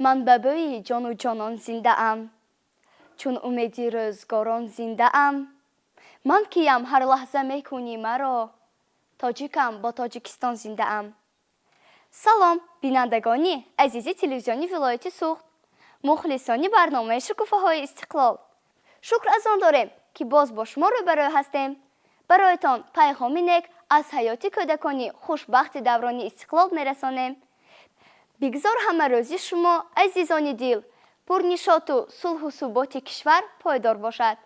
من به بوی جان و جانان زنده ام، چون امیدی روزگاران زنده ام. من کیم هر لحظه میکنی مرا، تاجیکم با تاجیکستان زنده ام. سلام بینندگانی عزیزی تلویزیونی ولایت سوخت، مخلصانی برنامه شکوفه های استقلال. شکر از آن داریم که باز با شما روبرو هستیم. برایتان پیغامی نیک از حیاتی کودکانی خوشبخت دوران استقلال میرسانیم. بگذار همه روزی شما عزیزان دل پر نشاط و صلح و ثبات کشور پایدار باشد.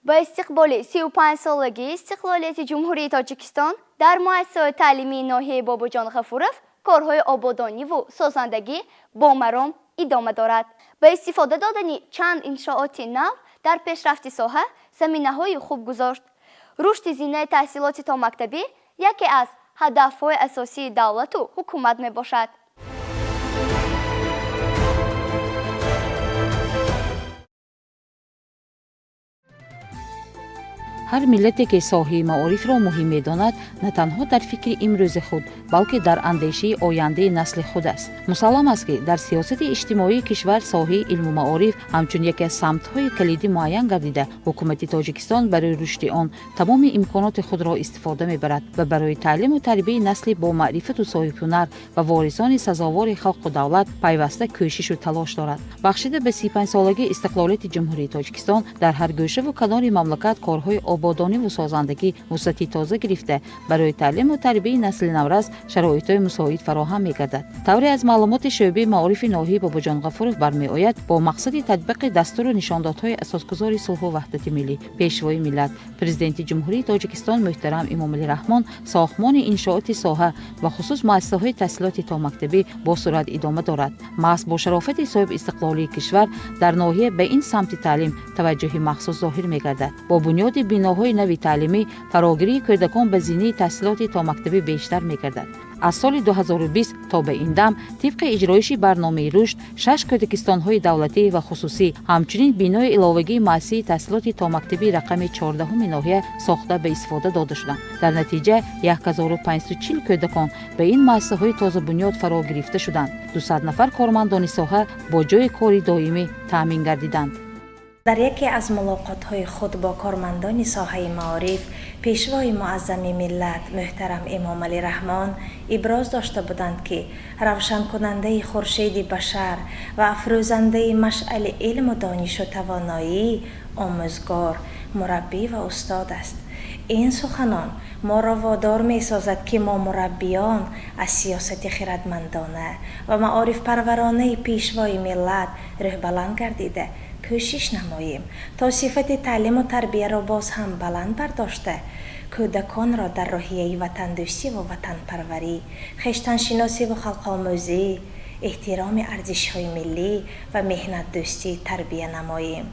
با استقبال 35 سالگی استقلالیت جمهوری تاجیکستان در مؤسسه تعلیمی ناحیه باباجان غفورов کارهای آبادانی و سازندگی با مرام ادامه دارد. با استفاده دادن چند انشاءات نو در پیشرفت ساحه زمینه‌های خوب گذاشت. رشد زینه تحصیلات تا مکتبی یکی از هدف‌های اساسی دولت و حکومت میباشد. هر ملتی که ساحه معارف را مهم می‌داند نه تنها در فکر امروز خود بلکه در اندیشه آینده نسل خود است. مسلم است که در سیاست اجتماعی کشور ساحه علم و معارف همچون یکی از سمت‌های کلیدی معین گردیده حکومت تاجیکستان برای رشد آن تمام امکانات خود را استفاده می‌برد و برای تعلیم و تربیت نسل با معرفت و صاحب هنر و وارثان سزاوار خلق و دولت پیوسته کوشش و تلاش دارد. بخشیده به 35 سالگی استقلالیت جمهوری تاجیکستان در هر گوشه و کنار مملکت کارهای آبادانی و سازندگی وسعتی تازه گرفته برای تعلیم و تربیت نسل نورس شرایط مساعد فراهم می‌گردد. طوری از معلومات شعبه معارف ناحیه باباجان غفورov برمی‌آید با مقصد تطبیق دستور و نشاندادهای اساسگذار صلح و وحدت ملی پیشوای ملت پرزیدنت جمهوری تاجیکستان محترم امامعلی رحمان ساختمان انشاءات ساحه و خصوص مؤسسه‌های تحصیلات تا مکتبی با سرعت ادامه دارد. محض با شرافت صاحب استقلالی کشور در ناحیه به این سمت تعلیم توجه مخصوص ظاهر می‌گردد. با بنیاد بناهای نوی تعلیمی فراگیری کودکان به زینه تحصیلات تا مکتبی بیشتر می‌گردد. از سال 2020 تا به این دم طبق اجرایش برنامه رشد 6 کودکستان‌های دولتی و خصوصی همچنین بنای علاوگی مؤسسه تحصیلات تا مکتبی رقم 14 ناحیه ساخته به استفاده داده شدند. در نتیجه 1540 کودکان به این مؤسسه‌های تازه بنیاد فرا گرفته شدند. 200 نفر کارمندان ساحه با جای کاری دائمی تامین گردیدند. در یکی از ملاقات‌های خود با کارمندان ساحه معارف، پیشوای معظم ملت محترم امامعلی رحمان ابراز داشته بودند که روشن کننده خورشید بشر و افروزنده مشعل علم و دانش و توانایی آموزگار، مربی و استاد است. این سخنان ما را وادار می سازد که ما مربیان از سیاست خردمندانه و معارف پرورانه پیشوای ملت روح بلند گردیده کوشش نماییم تا صفت تعلیم و تربیه را باز هم بلند برداشته کودکان را در راهیه وطن دوستی و وطن پروری، خویشتن شناسی و خلق آموزی، احترام ارزش‌های ملی و مهنت دوستی تربیه نماییم.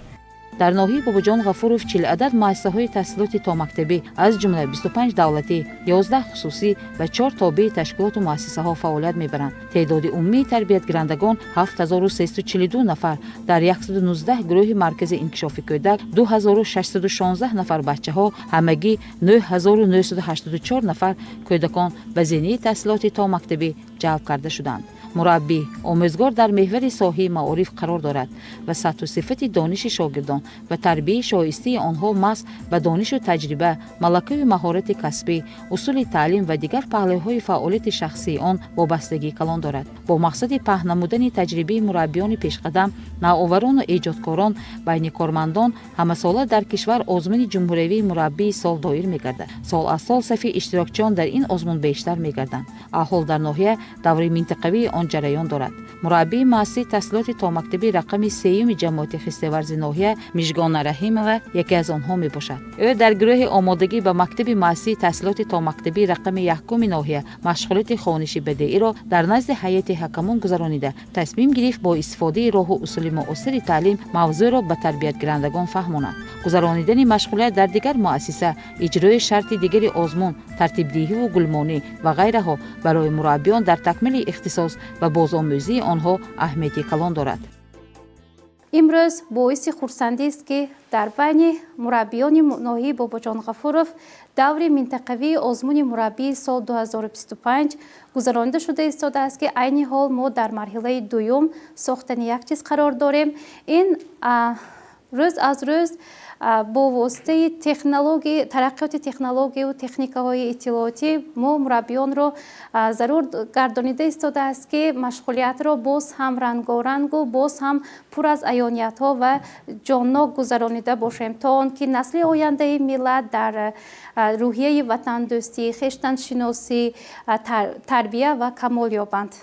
در ناحیه باباجان غفورов 40 عدد مؤسسه‌های تحصیلاتی تا مکتبی از جمله 25 دولتی، 11 خصوصی و 4 تابع تشکیلات و مؤسسه‌ها فعالیت می‌برند. تعداد عمومی تربیت گرندگان 7342 نفر، در 119 گروه مرکز انکشاف کودک 2616 نفر بچه‌ها، همگی 9984 نفر کودکان به زمینه تحصیلات تا مکتبی جلب کرده شدند. مربی آموزگار در محور ساحه معارف قرار دارد و سطح و صفت دانش شاگردان و تربیت شایسته آنها محض به دانش و تجربه، ملکه و مهارت کسبی، اصول تعلیم و دیگر پهلوهای فعالیت شخصی آن وابستگی کلان دارد. با مقصد پهن نمودن تجربه مربیان پیشقدم، نوآوران و ایجادکاران بین کارمندان همساله در کشور آزمون جمهوری مربی سال دایر می‌گردد. سال از سال صف اشتراکچیان در این آزمون بیشتر می‌گردند. احوال در ناحیه دوره منطقوی آن جریان دارد. مربی مؤسسه تحصیلات تا مکتبی رقم 3 جماعت خسته‌ورز ناحیه میژگان رحیمова یکی از آنها میباشد. او در گروه آمادگی به مکتب مؤسسه تحصیلات تا مکتبی رقم 1 ناحیه مشغولیت خوانش بدیعی را در نزد هیئت حکمان گذرانیده تصمیم گرفت با استفاده راه و اصول معاصر تعلیم موضوع را به تربیت گرندگان فهماند. گذرانیدن مشغولیت در دیگر مؤسسه، اجرای شرط دیگر آزمون، ترتیب دهی و گلمانی و غیره ها برای مربیان در تکمیل اختصاص و بازآموزی آنها اهمیت کلان دارد. امروز باعث خرسندی است که در بین مربیان ناحیه باباجان غفورov دور منطقوی آزمون مربی سال 2025 گذرانده شده ایستاده است که عین حال ما در مرحله دوم ساختن یک چیز قرار داریم. این روز از روز با واسطه تکنولوژی، ترقیات تکنولوژی و تکنیک‌های اطلاعاتی ما مربیان را ضرور گردانیده ایستاده است که مشغولیت را باز هم رنگارنگ و باز هم پر از عیانیت‌ها و جانناک گذرانیده باشیم تا آنکه نسل آینده ملت در روحیه وطن دوستی، خویشتن شناسی، تربیه و کمال یابند.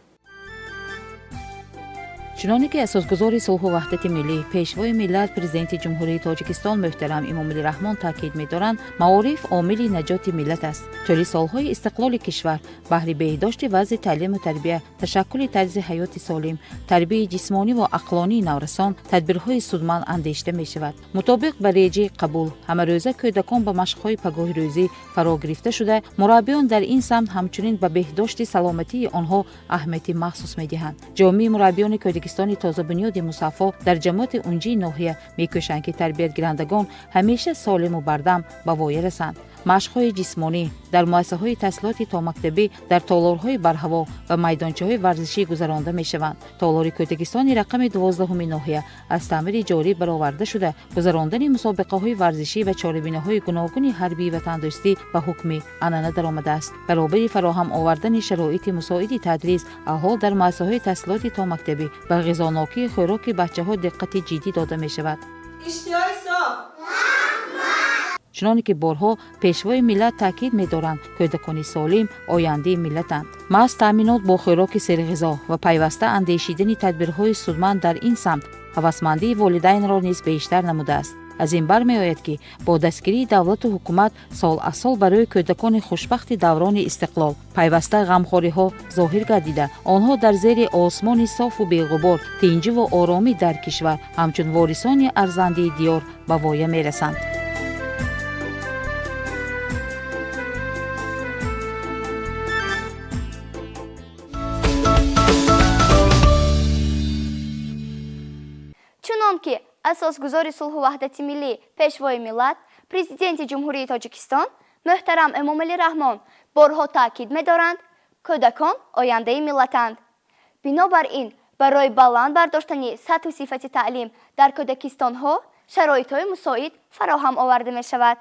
چنانکه که اساسگزار صلح و وحدت ملی، پیشوای ملت پرزیدنت جمهوری تاجیکستان محترم امامعلی رحمان تاکید می‌دارند معارف عامل نجات ملت است. طول سالهای استقلال کشور بهر بهداشت وضع تعلیم و تربیت، تشکل طرز حیات سالم، تربیت جسمانی و عقلانی نورسان، تدبیرهای سودمند اندیشیده می‌شود. مطابق با ریجه قبول، همه‌روزه کودکان به مشق‌های پگاه روزی فرا گرفته شده، مربیان در این سمت همچنین به بهداشت سلامتی آنها اهمیت مخصوص می‌دهند. جامعه مربیان کودکستان تازه بنیاد مصفا در جماعت اونجی ناحیه می‌کوشند که تربیت گرندگان همیشه سالم و بردم به وای رسند. مشق‌های جسمانی در مؤسسه‌های تحصیلاتی تا مکتبی در تالارهای برهوا و میدانچه‌های ورزشی گذرانده می‌شوند. تالار کودکستان رقم 12 ناحیه از تعمیر جاری برآورده شده، گذراندن مسابقه‌های ورزشی و چاره‌بینی‌های گوناگون حربی و تندرستی و حکمی عنعنه درآمده است. برابر فراهم آوردن شرایط مساعد تدریس، احال در مؤسسه‌های تحصیلاتی تا مکتبی به غذاناکی خوراک بچه‌ها دقت جدی داده می‌شود. اشتهای صاف چنانکه که بارها پیشوای ملت تاکید می‌دارند کودکان سالم آینده ملتند. محض تأمینات با خوراک سرغذا و پیوسته اندیشیدن تدبیرهای سودمند در این سمت هوسمندی والدین را نیز بیشتر نموده است. از این برمی‌آید که با دستگیری دولت و حکومت سال از سال برای کودکان خوشبخت دوران استقلال پیوسته غمخوری‌ها ظاهر گردیده، آنها در زیر آسمان صاف و بی‌غبار تنجی و آرامی در کشور همچون وارثان ارزنده دیار به وای می‌رسند. چنانکه اساسگزار صلح و وحدت ملی، پیشوای ملت، پرزیدنت جمهوری تاجیکستان محترم امامعلی رحمان بارها تاکید می‌دارند کودکان آینده ملتند. بنابراین برای بلند برداشتن سطح و صفت تعلیم در کودکستان‌ها شرایط‌های مساعد فراهم آورده می‌شود.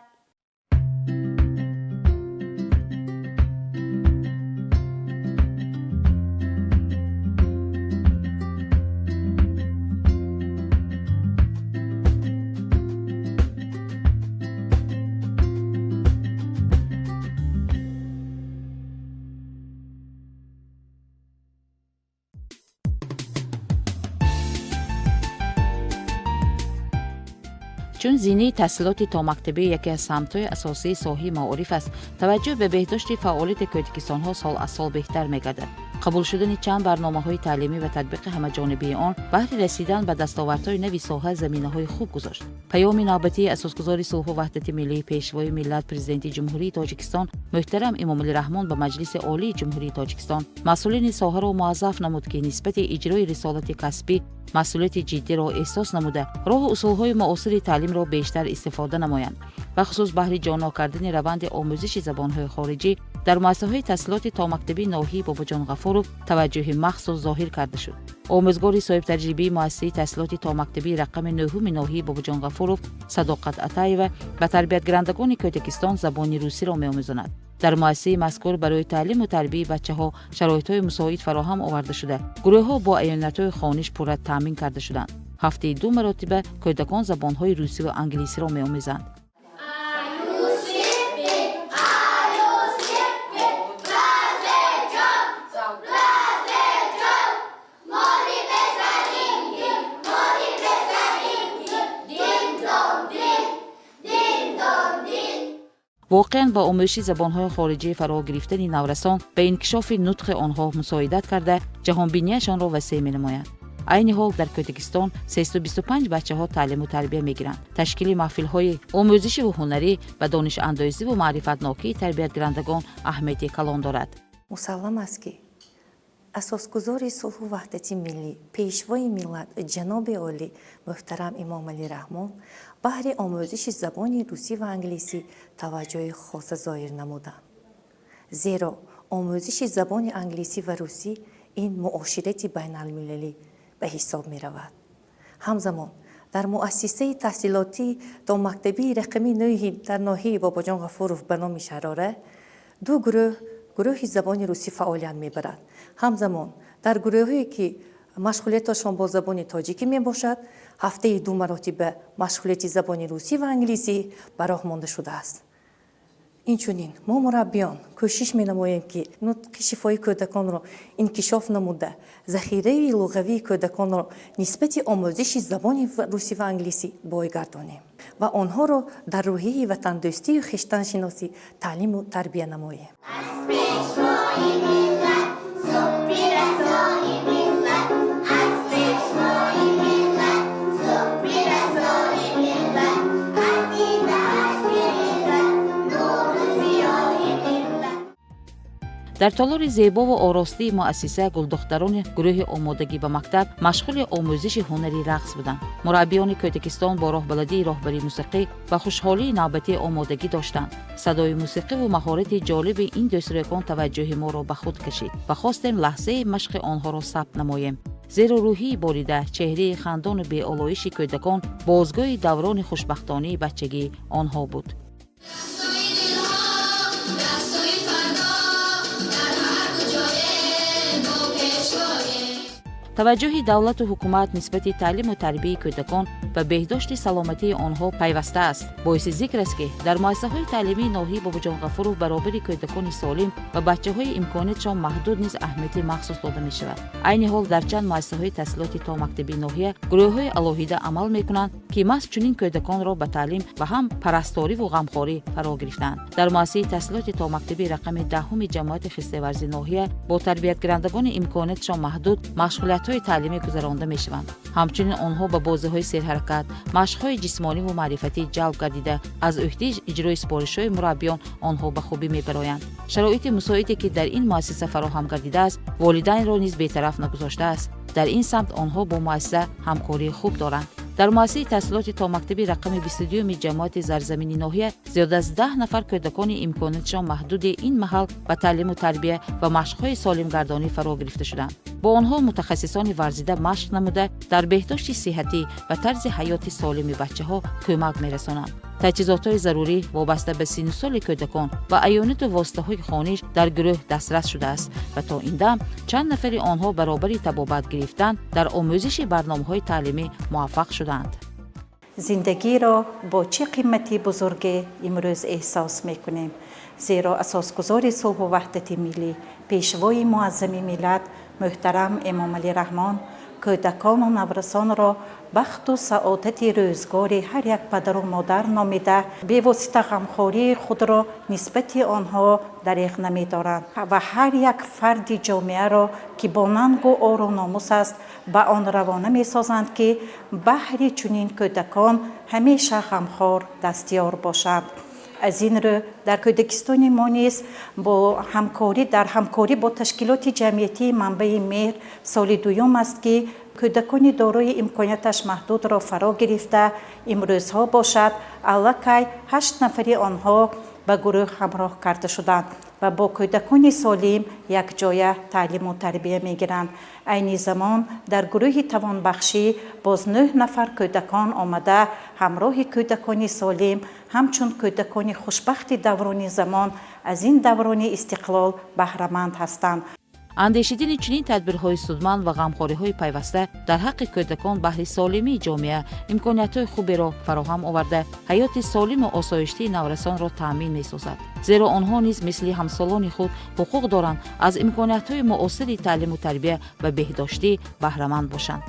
چون زینه تحصیلات تا مکتبی یکی از سمت‌های اساسی ساحه معارف است، توجه به بهداشت فعالیت کودکستان‌ها سال از سال بهتر می‌گردد. قبول شدن چند برنامه‌های تعلیمی و تطبیق همه‌جانبه آن بهر رسیدن به دستاوردهای نوی ساحه زمینه‌های خوب گذاشت. پیام نوبتی اساسگزار صلح و وحدت ملی پیشوای ملت پرزیدنت جمهوری تاجیکستان محترم امامعلی رحمان به مجلس عالی جمهوری تاجیکستان مسئولین ساحه را موظف نمود که نسبت اجرای رسالت کسبی مسئولیت جدی را احساس نموده راه و اصولهای معاصر تعلیم را بیشتر استفاده نمایند. به خصوص بهر جانا کردن روند آموزش زبان‌های خارجی در مؤسسه‌های تحصیلات تا مکتبی ناحیه باباجان غفورov توجه مخصوص ظاهر کرده شد. آموزگار صاحب تجربه مؤسسه تحصیلات تا مکتبی رقم 9 ناحیه باباجان غفورov صداقت عطایeva به تربیتگرندگان کودکستان زبان روسی را می‌آموزاند. در مؤسسه مذکور برای تعلیم و تربیت بچه‌ها شرایط‌های مساعد فراهم آورده شده. گروه‌ها با عینت‌های خوانش پر تامین کرده شدند. هفته 2 مرتبه کودکان زبان‌های روسی و انگلیسی را می‌آموزند. واقعاً با آموزش زبان‌های خارجی فرا گرفتن نورسان به انکشاف نطق آنها مساعدت کرده جهانبینیشان را وسیع می‌نمایند. عین حال در کودکستان 325 بچه‌ها تعلیم و تربیت می‌گیرند. تشکیل محفل‌های آموزش و هنری و دانش اندازی و معرفت‌ناکی تربیتگرندگان اهمیت کلان دارد. مسلم است که اساسگزار صلح و وحدت ملی پیشوای ملت جناب عالی محترم امامعلی رحمان بهر آموزش زبان روسی و انگلیسی توجه خاص ظاهر نمودند. زیرا آموزش زبان انگلیسی و روسی این معاشرت بین المللی به حساب می رود. همزمان در مؤسسه تحصیلاتی تا مکتبی رقم 9 در ناحیه باباجان غفورov به نام شراره دو گروه زبان روسی فعالیت می‌برد. همزمان در گروهی که مشغولیتشان با زبان تاجیکی میباشد هفته 2 مرتبه مشغولیت زبان روسی و انگلیسی به راه مانده شده است. اینچنین ما مربیان کوشش می‌نماییم که نطق شفاهی کودکان را انکشاف نموده ذخیره لغوی کودکان را نسبت آموزش زبان روسی و انگلیسی بازگردانیم و آنها را در روحیه وطندوستی و خویشتن‌شناسی تعلیم و تربیت نماییم. در تالار زیبا و آراسته مؤسسه گلدختران گروه آمادگی به مکتب مشغول آموزش هنری رقص بودند. مربیان کودکستان با راهبردی راهبری موسیقی و خوشحالی نوبتی آمادگی داشتند. صدای موسیقی و مهارت جالب این دوستان توجه ما را به خود کشید و خواستیم لحظه مشق آنها را ثبت نماییم. زیرا روحی باریده چهره خندان و بی‌آلایش کودکان بازگوی دوران خوشبختانه بچگی آنها بود. توجه دولت و حکومت نسبت تعلیم و تربیت کودکان و بهداشت سلامتی آنها پیوسته است. باعث ذکر است که در مؤسسه‌های تعلیمی ناحیه باباجان غفورov برابر کودکان سالم و بچه‌های امکاناتشان محدود نیز اهمیت مخصوص داده می شود. عین حال در چند مؤسسه‌های تحصیلاتی تا مکتبی ناحیه گروه‌های علاهیده عمل می‌کنند که محض چنین کودکان را به تعلیم و هم پرستاری و غمخواری فرا گرفتند. در مؤسسه تحصیلاتی تا مکتبی رقم 10 جماعت خسته‌ورزی ناحیه با تربیتگرندگان امکاناتشان محدود مشغولیت تعلیمی گذرانده می شوند. همچنین آنها به بازی‌های سرحرکت، مشق‌های جسمانی و معرفتی جلب گردیده از عهده اجرای سپارش‌های مربیان آنها به خوبی می‌برآیند. شرایط مساعدی که در این مؤسسه فراهم گردیده است، والدین را نیز بی‌طرف نگذاشته است. در این سمت آنها با مؤسسه همکاری خوب دارند. در مؤسسه تحصیلات تا مکتبی رقم 22 جماعت زرزمینی ناحیه زیاد از 10 نفر کودکان امکاناتشان محدود این محل به تعلیم و تربیت و مشق‌های سالمگردانی فرا گرفته شدند. با آنها متخصصان ورزیده مشق نموده در بهداشت صحتی و طرز حیات سالم بچه‌ها کمک می‌رسانند. تجهیزات ضروری وابسته به سن و سال کودکان و عیانات و واسطه‌های خوانش در گروه دسترس شده است و تا این دم چند نفر آنها برابر طبابت گرفتن در آموزش برنامه‌های تعلیمی موفق شدند. زندگی را با چه قیمتی بزرگی امروز احساس می‌کنیم، زیرا اساسگزار صلح و وحدت ملی پیشوای معظم ملت محترم امامعلی رحمان کودکان و نورسان را бахт و سعادت روزگار هر یک پدر و مادر نامیده به واسطه غمخواری خود را نسبت آنها دریغ نمی‌دارند و هر یک فرد جامعه را که با ننگ و عار و ناموس است به آن روانه می‌سازند که بهر چنین کودکان همیشه غمخوار دستیار باشند. از این رو در کودکستان ما نیز در همکاری با تشکیلات جمعیتی منبع مهر سال دوم است که کودکان دارای امکاناتش محدود را فرا گرفته امروزها باشد الکی 8 نفر آنها به گروه همراه کرده شدند و با کودکان سالم یک جای تعلیم و تربیه میگیرند. عین زمان در گروه توانبخشی باز 9 نفر کودکان آمده همراه کودکان سالم همچون کودکان خوشبخت دوران زمان از این دوران استقلال بهره‌مند هستند. андешидани чунин тадбирҳои судманд ва ғамхориҳои пайваста дар ҳаққи кӯдакон баҳри солимии ҷомеа имкониятҳои хуберо фароҳам оварда ҳаёти солиму осоиштаи наврасонро таъмин месозад. зеро онҳо низ мисли ҳамсолони худ ҳуқуқ доранд аз имкониятҳои муосири таълиму тарбия ва беҳдоштӣ баҳраманд бошанд.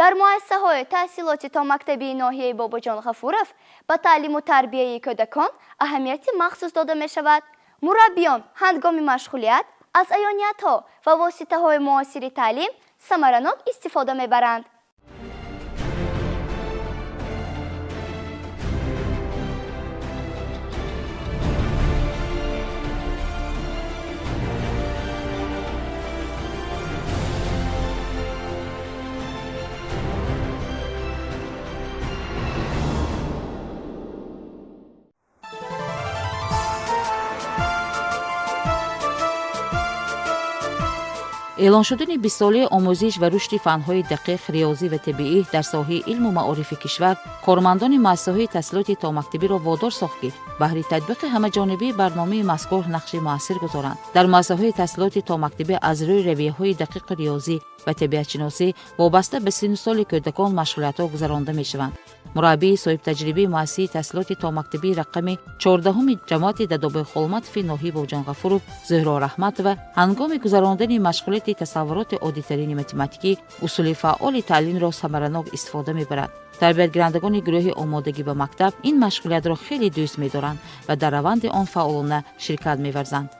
در مؤسسه‌های تحصیلاتی تا مکتبی ناحیه باباجان غفورов با تعلیم و تربیه کودکان اهمیتی مخصوص داده می شود. مربیان هنگام مشغولیت از اعانیت‌ها و واسطه‌های معاصر تعلیم ثمرناک استفاده می‌برند. эълон шудани 20 солаи омӯзиш ва рушди фанҳои дақиқ, риёзӣ ва табиӣ дар соҳаи илму маорифи кишвар кормандони муассисаҳои таҳсилоти томактабиро водор сохт ки баҳри татбиқи ҳамаҷонибии барномаи мазкур нақши муассир гузоранд. дар муассисаҳои таҳсилоти томактабӣ аз рӯи равияҳои дақиқи риёзӣ ва табиатшиносӣ вобаста ба синну соли кӯдакон машғулиятҳо гузаронда мешаванд. мураббии соҳибтаҷрибаи муассисаи таҳсилоти томактабии рақами 14 ҷамоати дадобои Холматови ноҳии Бобоҷон Ғафуров Зӯҳро Раҳматова ҳангоми гузарондани машғулияти тасаввуроти оддитарини математикӣ усули фаъоли таълимро самаранок истифода мебарад. тарбиятгирандагони гурӯҳи омодагӣ ба мактаб ин машғулиятро хеле дӯст медоранд ва дар раванди он фаъолона ширкат меварзанд.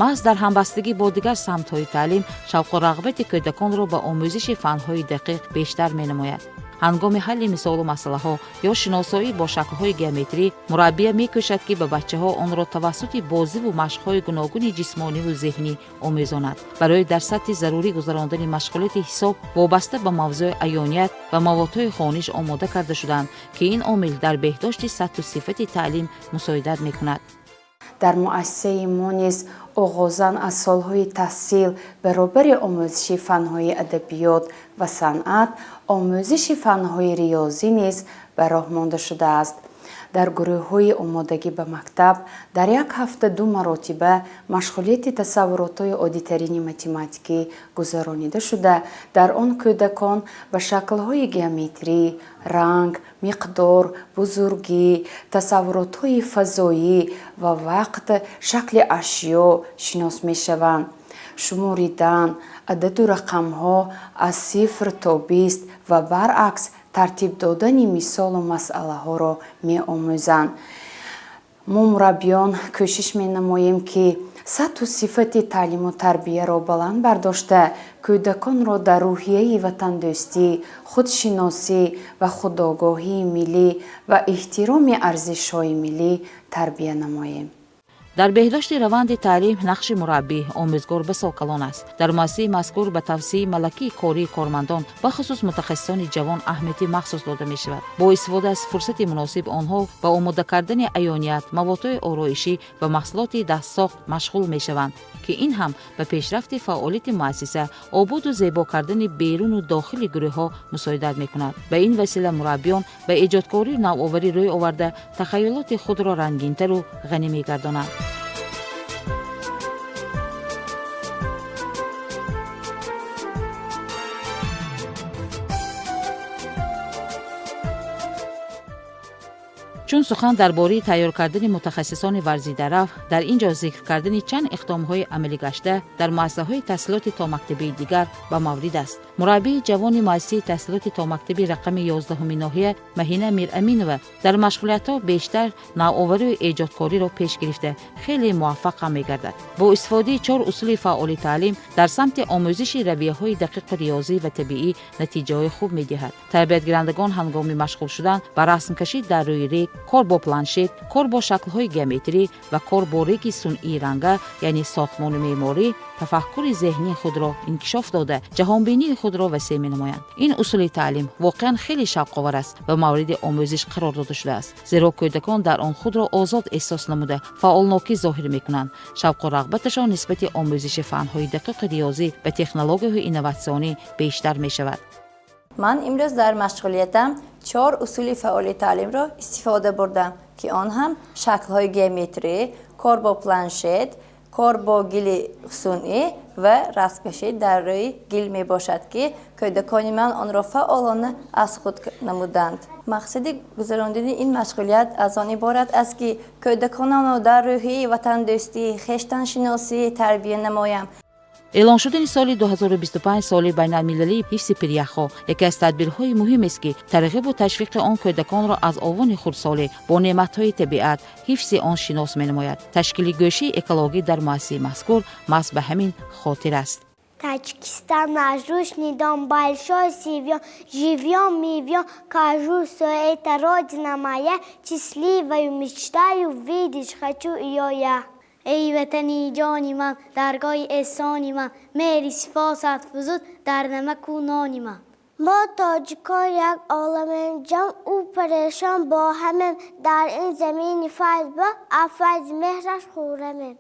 маҳз дар ҳамбастагӣ бо дигар самтҳои таълим шавқу рағбати кӯдаконро ба омӯзиши фанҳои дақиқ бештар менамояд. ҳангоми ҳалли мисолу масъалаҳо ё шиносоӣ бо шаклҳои геометрӣ мураббия мекӯшад ки ба бачаҳо онро тавассути бозиву машқҳои гуногуни ҷисмониву зеҳнӣ омӯзонад. барои дар сатҳи зарурӣ гузарондани машғулияти ҳисоб вобаста ба мавзӯи аёният ва маводҳои хониш омода карда шуданд ки ин омил дар беҳдошти сатҳу сифати таълим мусоидат мекунад. дар муассисаи мо низ оғозан аз солҳои таҳсил баробари омӯзиши фанҳои адабиёт ва санъат омӯзиши фанҳои риёзӣ низ ба роҳ монда шудааст. дар гурӯҳҳои омодагӣ ба мактаб дар як ҳафта 2 маротиба машғулияти тасаввуротҳои оддитарини математикӣ гузаронида шуда, дар он кӯдакон ба шаклҳои геометрӣ, ранг, миқдор, бузургӣ, тасаввуротҳои фазоӣ ва вақт, шакли ашё шинос мешаванд. шуморидан, ададу рақамҳо аз 0 то 20 ва баръакс тартиб додани мисолу масъалаҳоро меомӯзанд. мо мураббиён кӯшиш менамоем ки сатҳу сифати таълиму тарбияро баланд бардошта, кӯдаконро дар рӯҳияи ватандӯстӣ, худшиносӣ ва худогоҳии миллӣ ва эҳтироми арзишҳои миллӣ тарбия намоем. дар беҳдошти раванди таълим нақши мураббӣ омӯзгор бисо калон аст. дар муассисаи мазкур ба тавсеяи малакии кории кормандон бахусус мутахассисони ҷавон аҳамияти махсус дода мешавад. бо истифода аз фурсати муносиб онҳо ба омода кардани аёният, маводҳои ороишӣ ва маҳсулоти дастсохт машғул мешаванд ки ин ҳам ба пешрафти фаъолияти муассиса, обуду зебо кардани беруну дохили гурӯҳҳо мусоидат мекунад. ба ин васила мураббиён ба эҷодкорию навоварӣ рӯй оварда тахайюлоти худро рангинтару ғанӣ мегардонанд. чун сухан дар бораи тайёр кардани мутахассисони варзидарав, дар ин ҷо зикр кардани чанд иқдомҳои амалигашта дар муассисаҳои таҳсилоти томактабии дигар ба маврид аст. мураббии ҷавони муассисаи таҳсилоти томактаби рақами 11 ноҳия Маҳина Мираминова дар машғулиятҳо бештар навоварию эҷодкориро пеш гирифта хеле муваффақ ҳам мегардад. бо истифодаи 4 усули фаъоли таълим дар самти омӯзиши равияҳои дақиқи риёзӣ ва табиӣ натиҷаҳои хуб медиҳад. тарбиятгирандагон ҳангоми машғул шудан ба расмкашӣ дар рӯи рег, кор бо планшет, кор бо шаклҳои геометрӣ ва кор бо реги сунъии ранга, яъне сохтмону меъморӣ, тафаккури зеҳнии худро инкишоф дода, ҷаҳонбинии худро васеъ менамоянд. ин усули таълим воқеан хеле шавқовар аст ва мавриди омӯзиш қарор дода шудааст, зеро кӯдакон дар он худро озод эҳсос намуда фаъолнокӣ зоҳир мекунанд. шавқу рағбаташон нисбати омӯзиши фанҳои дақиқи риёзӣ ва технологияҳои инноватсионӣ бештар мешавад. من امروز در مشغولیتم 4 اصول فعالی تعلیم را استفاده بردم که آن هم شکل‌های گیومتری، کار با پلنشت، کار با گل صنعی و رسمکشی در روی گل می باشد که کودکان من آن را فعالانه از خود نمودند. مقصد گذراندن این مشغولیت از آن عبارت است که کودکانم را در روحیه وطن دوستی، خویشتن شناسی تربیت نمایم. эълон шудани соли 2025 соли байналмилалии ҳифзи пиряхҳо яке аз тадбирҳои муҳим аст ки тарғибу ташвиқи он кӯдаконро аз овони хурдсолӣ бо неъматҳои табиат, ҳифзи он шинос менамояд. ташкили гӯшаи экологӣ дар муассисаи мазкур маҳз ба ҳамин хотир аст. Таҷикистон нажрушни дом большой сивьё, живьем мивьё, кажу все это родина моя, счастливою мечтаю видеть хочу ее я. ای وطنی جانی من درگاه احسانی من مهری صفات فزود در نمک و نانی من ما تاجیکان یک عالم جمع او پریشان با همه در این زمین فیض با افیض مهرش خورمه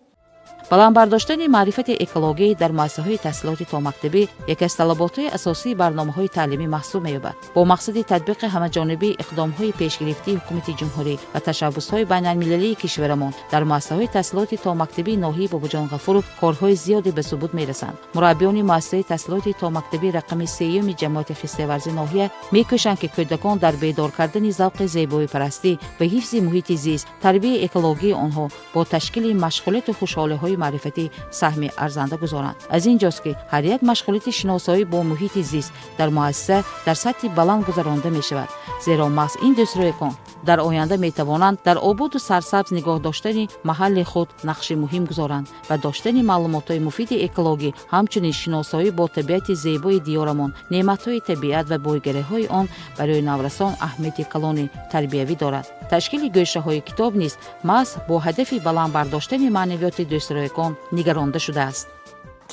баландбардоштани маърифати экологӣ дар муассисаҳои таҳсилоти томактабӣ яке аз талаботҳои асосии барномаҳои таълимӣ маҳсуб меёбад. бо мақсади татбиқи ҳамаҷонибии иқдомҳои пешгирифтии ҳукумати ҷумҳурӣ ва ташаббусҳои байналмилалии кишварамон дар муассисаҳои таҳсилоти томактабии ноҳияи Бобоҷон Ғафуров корҳои зиёде ба субут мерасанд. мураббиёни муассисаи таҳсилоти томактабии рақами 3-юми ҷамъияти хистоварзи ноҳия мекӯшанд ки кӯдакон дар бедор кардани завқи зебоипарастӣ ва ҳифзи муҳити зист, тарбияи экологии онҳо бо ташкили машғулияту хушҳолиҳои маърифатӣ саҳми арзанда гузоранд. аз ин ҷост ки ҳар як машғулияти шиносоӣ бо муҳити зист дар муассиса дар сатҳи баланд гузаронида мешавад, зеро маҳз ин дӯстроекон дар оянда метавонанд дар обуду сарсабз нигоҳ доштани маҳалли худ нақши муҳим гузоранд ва доштани маълумотҳои муфиди экологӣ, ҳамчунин шиносоӣ бо табиати зебои диёрамон, неъматҳои табиат ва бойгариҳои он барои наврасон аҳамияти калони тарбиявӣ дорад. ташкили гӯшаҳои китоб низ маҳз бо ҳадафи баланд бардоштани маънавиёти дӯстроекон нигаронда шудааст.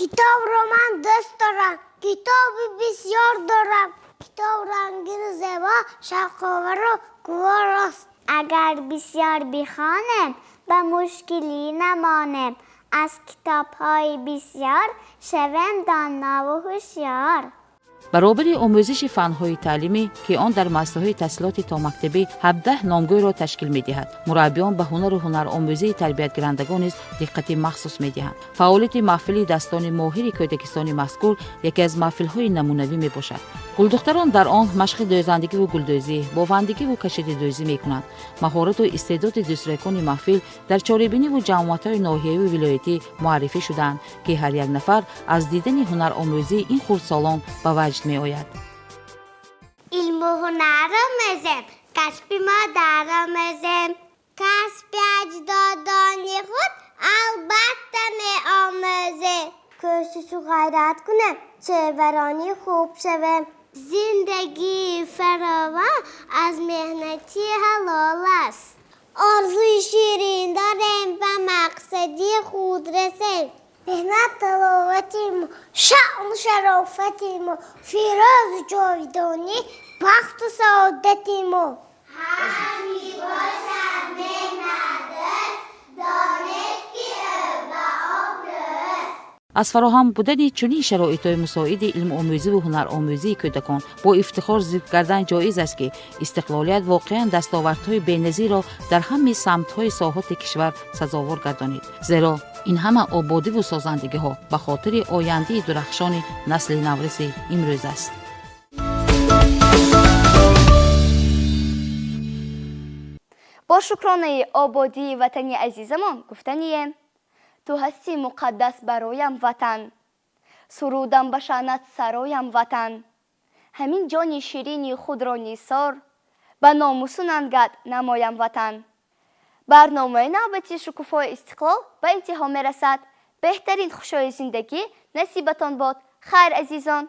کتابро من دوست دارم کتابی بسیار دارم کتاب رنگین و زیبا شوق‌آور و گوار است اگر بسیار بخوانم به مشکلی نمانم از کتاب‌های بسیار شوم دانا و هوشیار баробари омӯзиши фанҳои таълимӣ ки он дар муассисаҳои таҳсилоти томактабӣ 17 номгӯйро ташкил медиҳад. мураббиён ба ҳунару ҳунаромӯзии тарбиятгирандагон низ диққати махсус медиҳанд. фаъолияти маҳфили дастони моҳири кӯдакистони мазкур яке аз маҳфилҳои намунавӣ мебошад. гулдухтарон дар он машқи дӯзандагиву гулдӯзӣ, бовандагиву кашидидӯзӣ мекунанд. маҳорату истеъдоди дӯстдоракони маҳфил дар чорабиниву ҷамъиятҳои ноҳиявиву вилоятӣ муаррифӣ шудаанд, ки ҳар як нафар аз дидани ҳунаромӯзии ин хурдсолон ба ваҷд меояд. علم و هنر آموزم، کسب مادر آموزم، کسب اجدادانی خود البته می آموزم. کوشش و غیرت کنم چهورانی خوب شوم. زندگی فراوان از مهنتی حلال است. آرزوی شیرین دارم و مقصدی خود رسم. مهنت تلاوتیم و شأن شرافتیم و فراز جاودانی بخت و سعادتیم و همی باشد مهنت دانش که به آبرس. аз фароҳам будани чунин шароитҳои мусоиди илмуомӯзиву ҳунаромӯзии кӯдакон бо ифтихор зикр кардан ҷоиз аст, ки истиқлолият воқеан дастовардҳои беназиро дар ҳами самтҳои соҳати кишвар сазовор гардонид. зеро ин ҳама ободиву созандагиҳо ба хотири ояндаи дурахшони насли навриси имрӯз аст. бо шукронаи ободии ватани азизамон гуфтанием: ту ҳасти муқаддас бароям ватан, сурудам ба шаънат сароям ватан, ҳамин ҷони ширини худро нисор ба номусу нангат намоям ватан. барномаи навбати шукуфаҳои истиқлол ба интиҳо мерасад. беҳтарин хушҳои зиндагӣ насибатон бод. хайр азизон.